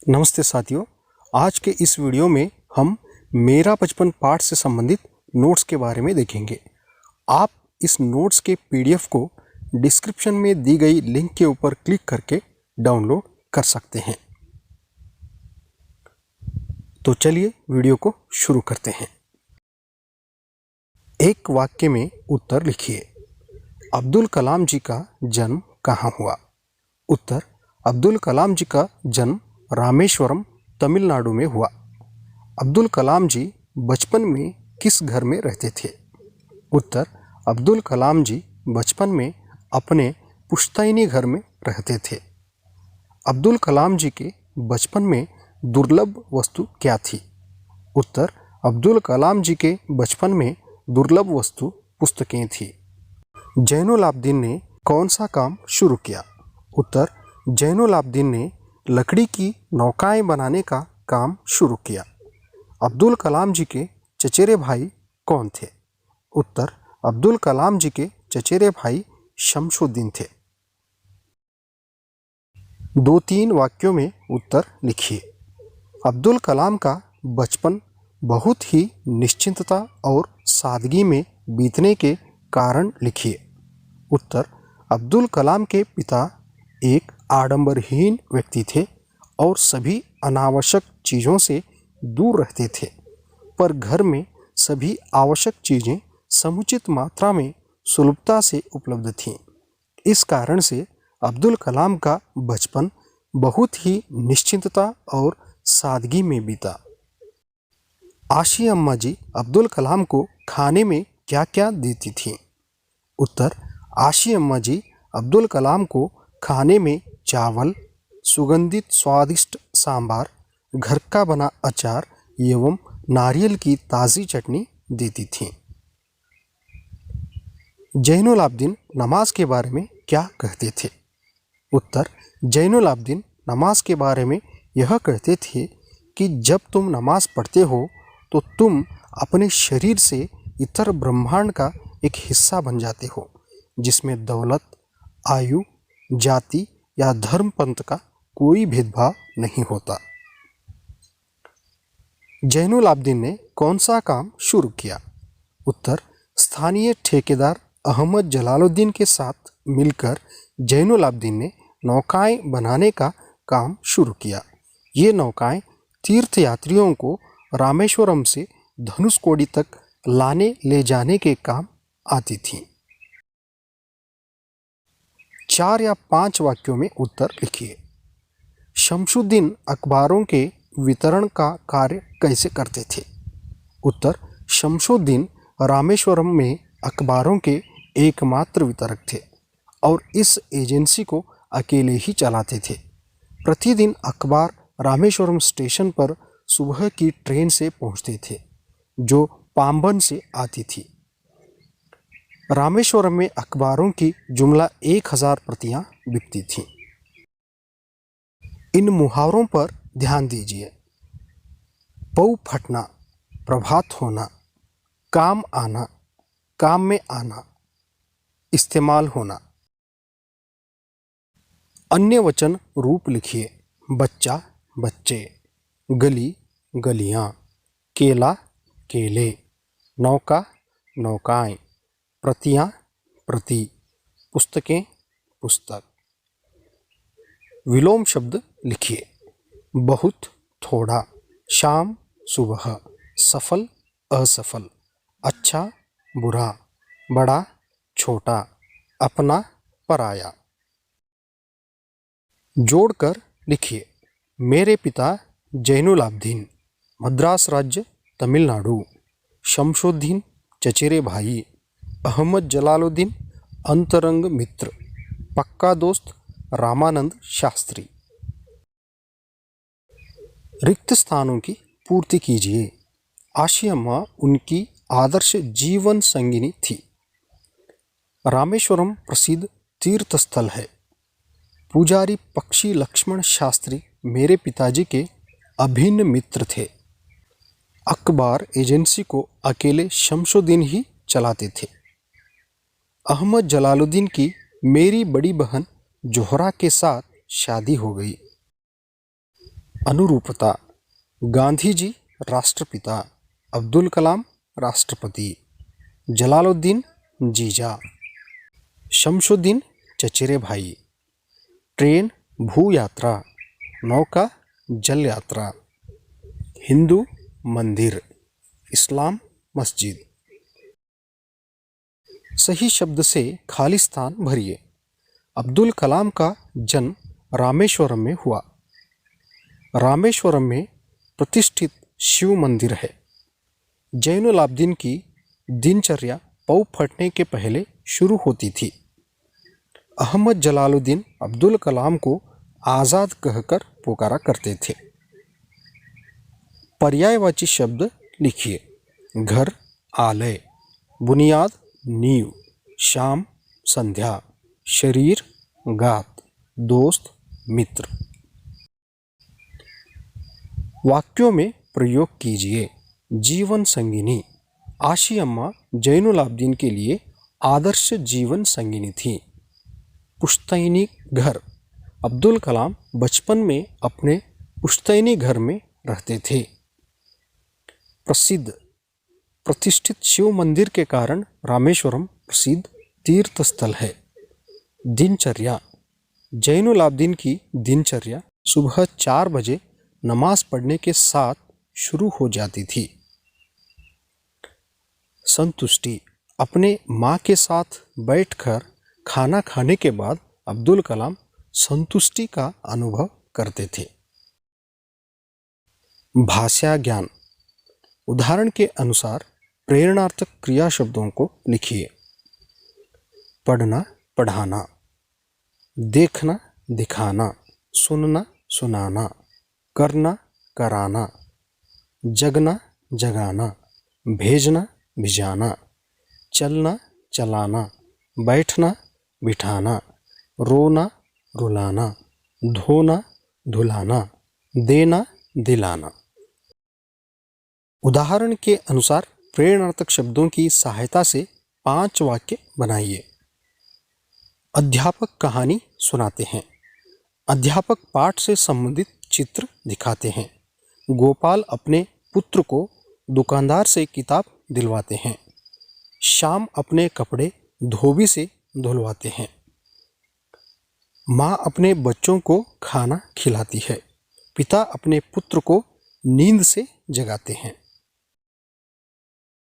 नमस्ते साथियों, आज के इस वीडियो में हम मेरा बचपन पाठ से संबंधित नोट्स के बारे में देखेंगे। आप इस नोट्स के पीडीएफ को डिस्क्रिप्शन में दी गई लिंक के ऊपर क्लिक करके डाउनलोड कर सकते हैं। तो चलिए वीडियो को शुरू करते हैं। एक वाक्य में उत्तर लिखिए। अब्दुल कलाम जी का जन्म कहाँ हुआ? उत्तर: अब्दुल कलाम जी का जन्म रामेश्वरम, तमिलनाडु में हुआ। अब्दुल कलाम जी बचपन में किस घर में रहते थे? उत्तर: अब्दुल कलाम जी बचपन में अपने पुश्तैनी घर में रहते थे। अब्दुल कलाम जी के बचपन में दुर्लभ वस्तु क्या थी? उत्तर: अब्दुल कलाम जी के बचपन में दुर्लभ वस्तु पुस्तकें थी। जैनुल आबदीन ने कौन सा काम शुरू किया? उत्तर: जैनुल आबदीन ने लकड़ी की नौकाएं बनाने का काम शुरू किया। अब्दुल कलाम जी के चचेरे भाई कौन थे? उत्तर: अब्दुल कलाम जी के चचेरे भाई शमशुद्दीन थे। 2-3 वाक्यों में उत्तर लिखिए। अब्दुल कलाम का बचपन बहुत ही निश्चिंतता और सादगी में बीतने के कारण लिखिए। उत्तर: अब्दुल कलाम के पिता एक आडंबरहीन व्यक्ति थे और सभी अनावश्यक चीज़ों से दूर रहते थे, पर घर में सभी आवश्यक चीज़ें समुचित मात्रा में सुलभता से उपलब्ध थीं। इस कारण से अब्दुल कलाम का बचपन बहुत ही निश्चिंतता और सादगी में बीता। आशी अम्मा जी अब्दुल कलाम को खाने में क्या क्या देती थीं? उत्तर: आशी अम्मा जी अब्दुल कलाम को खाने में चावल, सुगंधित स्वादिष्ट सांबार, घर का बना अचार एवं नारियल की ताज़ी चटनी देती थीं। जैनुल आबदीन नमाज के बारे में क्या कहते थे? उत्तर: जैनुल आबदीन नमाज के बारे में यह कहते थे कि जब तुम नमाज पढ़ते हो तो तुम अपने शरीर से इतर ब्रह्मांड का एक हिस्सा बन जाते हो, जिसमें दौलत, आयु, जाति या धर्म पंथ का कोई भेदभाव नहीं होता। जैनुल आबदीन ने कौन सा काम शुरू किया? उत्तर: स्थानीय ठेकेदार अहमद जलालुद्दीन के साथ मिलकर जैनुल आबदीन ने नौकाएं बनाने का काम शुरू किया। ये नौकाएं तीर्थयात्रियों को रामेश्वरम से धनुषकोडी तक लाने ले जाने के काम आती थीं। 4 या 5 वाक्यों में उत्तर लिखिए। शमशुद्दीन अखबारों के वितरण का कार्य कैसे करते थे? उत्तर: शमशुद्दीन रामेश्वरम में अखबारों के एकमात्र वितरक थे और इस एजेंसी को अकेले ही चलाते थे। प्रतिदिन अखबार रामेश्वरम स्टेशन पर सुबह की ट्रेन से पहुंचते थे, जो पाम्बन से आती थी। रामेश्वरम में अखबारों की जुमला 1000 प्रतियां बिकती थीं। इन मुहावरों पर ध्यान दीजिए। पौ फटना, प्रभात होना, काम आना, काम में आना, इस्तेमाल होना। अन्य वचन रूप लिखिए। बच्चा, बच्चे, गली, गलियां, केला, केले, नौका, नौकाएं, प्रतियां, प्रति, पुस्तकें, पुस्तक। विलोम शब्द लिखिए। बहुत, थोड़ा, शाम, सुबह, सफल, असफल, अच्छा, बुरा, बड़ा, छोटा, अपना, पराया। जोड़कर लिखिए। मेरे पिता जैनुल आबदीन, मद्रास राज्य, तमिलनाडु। शमशुद्दीन चचेरे भाई, अहमद जलालुद्दीन अंतरंग मित्र, पक्का दोस्त रामानंद शास्त्री। रिक्त स्थानों की पूर्ति कीजिए। आशी अम्मा उनकी आदर्श जीवन संगिनी थी। रामेश्वरम प्रसिद्ध तीर्थ स्थल है। पुजारी पक्षी लक्ष्मण शास्त्री मेरे पिताजी के अभिन्न मित्र थे। अखबार एजेंसी को अकेले शमशुद्दीन ही चलाते थे। अहमद जलालुद्दीन की मेरी बड़ी बहन जोहरा के साथ शादी हो गई। अनुरूपता। गांधी जी राष्ट्रपिता, अब्दुल कलाम राष्ट्रपति, जलालुद्दीन जीजा, शमशुद्दीन चचेरे भाई। ट्रेन भू यात्रा, नौका जल यात्रा, हिंदू मंदिर, इस्लाम मस्जिद। सही शब्द से खाली स्थान भरिए। अब्दुल कलाम का जन्म रामेश्वरम में हुआ। रामेश्वरम में प्रतिष्ठित शिव मंदिर है। जैनुलाब्दीन की दिनचर्या पौ फटने के पहले शुरू होती थी। अहमद जलालुद्दीन अब्दुल कलाम को आज़ाद कहकर पुकारा करते थे। पर्यायवाची शब्द लिखिए। घर आलय, बुनियाद नींव, शाम संध्या, शरीर गात, दोस्त मित्र। वाक्यों में प्रयोग कीजिए। जीवन संगिनी। आशी अम्मा जैनुलाब्दीन के लिए आदर्श जीवन संगिनी थी। पुश्तैनी घर। अब्दुल कलाम बचपन में अपने पुश्तैनी घर में रहते थे। प्रसिद्ध। प्रतिष्ठित शिव मंदिर के कारण रामेश्वरम प्रसिद्ध तीर्थ स्थल है। दिनचर्या। जैनुलाब्दीन की दिनचर्या सुबह 4 बजे नमाज पढ़ने के साथ शुरू हो जाती थी। संतुष्टि। अपने माँ के साथ बैठकर खाना खाने के बाद अब्दुल कलाम संतुष्टि का अनुभव करते थे। भाषा ज्ञान। उदाहरण के अनुसार प्रेरणार्थक क्रिया शब्दों को लिखिए। पढ़ना पढ़ाना, देखना दिखाना, सुनना सुनाना, करना कराना, जगना जगाना, भेजना भिजाना, चलना चलाना, बैठना बिठाना, रोना रुलाना, धोना धुलाना, देना दिलाना। उदाहरण के अनुसार प्रेरणार्थक शब्दों की सहायता से 5 वाक्य बनाइए। अध्यापक कहानी सुनाते हैं। अध्यापक पाठ से संबंधित चित्र दिखाते हैं। गोपाल अपने पुत्र को दुकानदार से किताब दिलवाते हैं। श्याम अपने कपड़े धोबी से धुलवाते हैं। माँ अपने बच्चों को खाना खिलाती है। पिता अपने पुत्र को नींद से जगाते हैं।